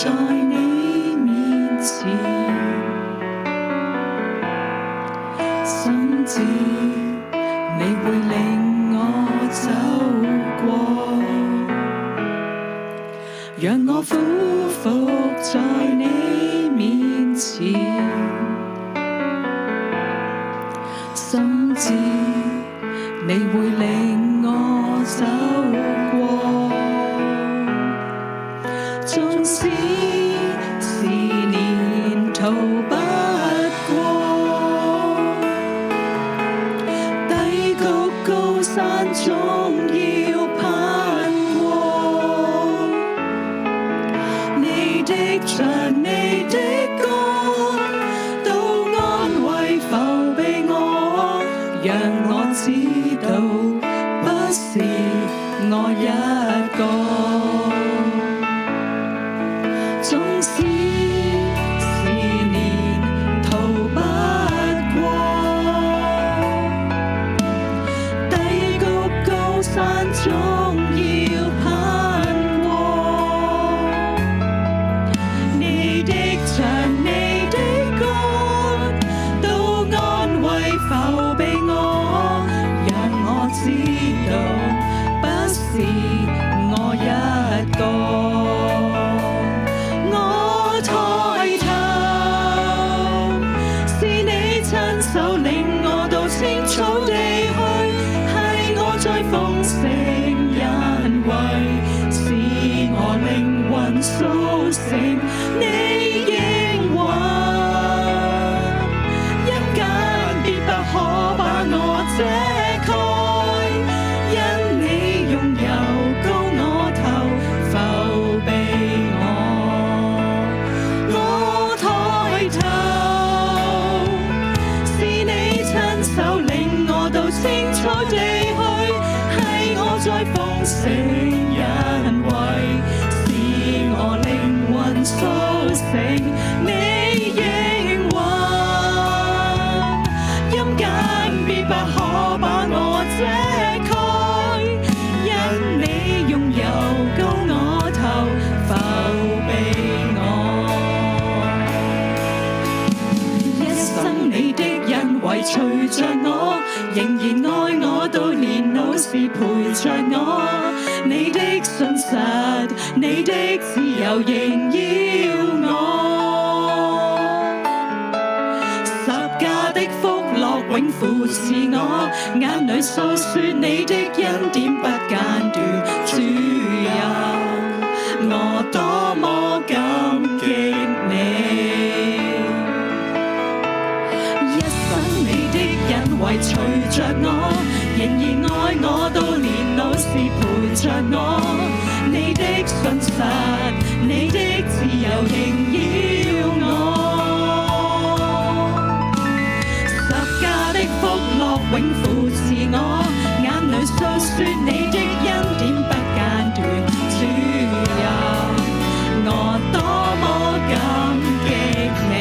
在你面前，心知你會令我走過，讓我俯伏在你面前，心知你會令我走過，縱使是年逃不過，低谷高山總要攀過，你的杖你的竿都安慰扶庇我，讓我知道不是我一個，縱使是年逃不過，低谷高山總要攀過，你的杖你的竿都安慰扶庇我，讓我知道不是我一個。我抬頭，是你親手領我到青草地去，係我在豐盛恩惠，使我靈魂甦醒。你應允，陰間必不可把我遮蓋，因你擁有高我頭，扶庇我。我抬頭，是你親手領我到青草地去，係我在豐盛恩惠，使我靈魂甦醒。你應允，陰間必不可把我遮蓋，因你擁有高我頭，扶庇我。一生你的恩惠隨着我，仍然愛我到年老時陪着我。你的信實，你的自由縈繞我。十架的福樂永扶持我，眼淚訴說你的恩典不間斷。主啊，我多麼感激你。一生你的恩惠隨着我，仍然愛我到年老時陪着我。你的信實，你的自由縈繞我。十架的福樂永扶持我，眼淚訴說你的恩典不間斷。主啊，我多麼感激你。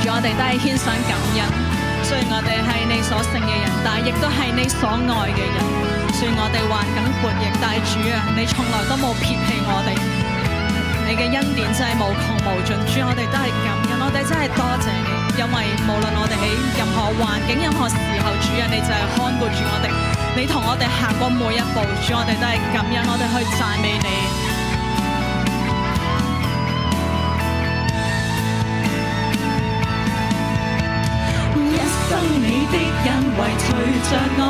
主，我哋都係獻上感恩。雖然我哋係你所剩嘅人，但係亦都係你所愛嘅人。雖然我哋患緊悖逆，但係主啊，你從來都冇撇棄我哋。你嘅恩典真係無窮無盡。主，我哋都係感恩，我哋真係多謝你，因為無論我哋喺任何環境、任何時候，主啊，你就係看顧住我哋。你同我哋行過每一步，主，我哋都係感恩，我哋去讚美你。你的恩惠隨着我，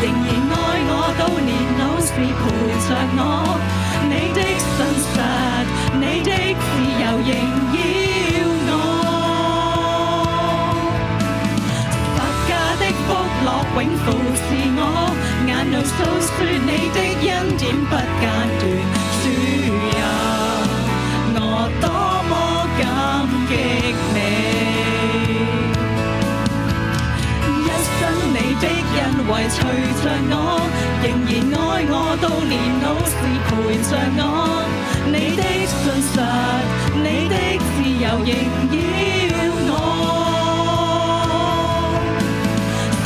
仍然愛我到年老時陪着我。你的信實，你的自由縈繞我。十架的福樂永扶持我，眼淚訴說你的恩典不間斷。主啊，我多麼感激你。你的恩惠隨着我，仍然愛我到年老時陪着我。你的信實，你的自由縈繞我。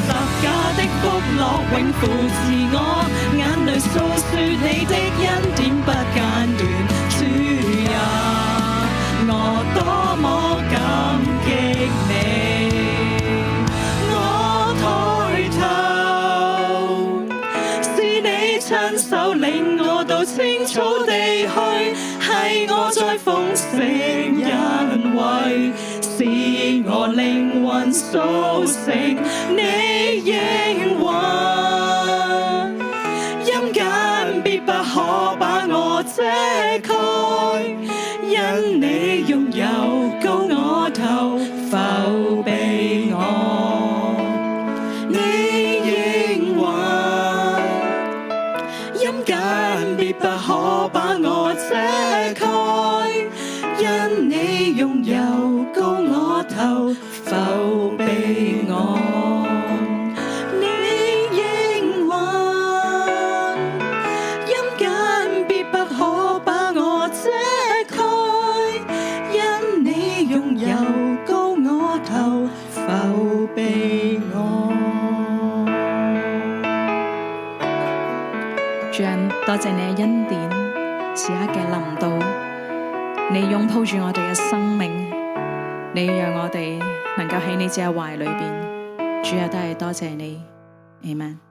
十架的福樂永扶持我，眼淚訴說你的恩典不間斷。青草地去，係我在豐盛恩惠，使我靈魂甦醒。你應允，陰間必不可把我遮蓋，因你擁有高我頭，覆庇我。你應允，陰間必不可把我遮蓋，因你擁有高我頭，覆庇我。你應允，陰間必不可把我遮蓋，因你擁有高我頭，覆庇我。主啊，多謝你嘅恩典，時刻嘅臨到，你擁抱住我哋嘅生命，你讓我哋能夠喺你自己嘅懷裏邊。主啊，都係多謝你，阿們。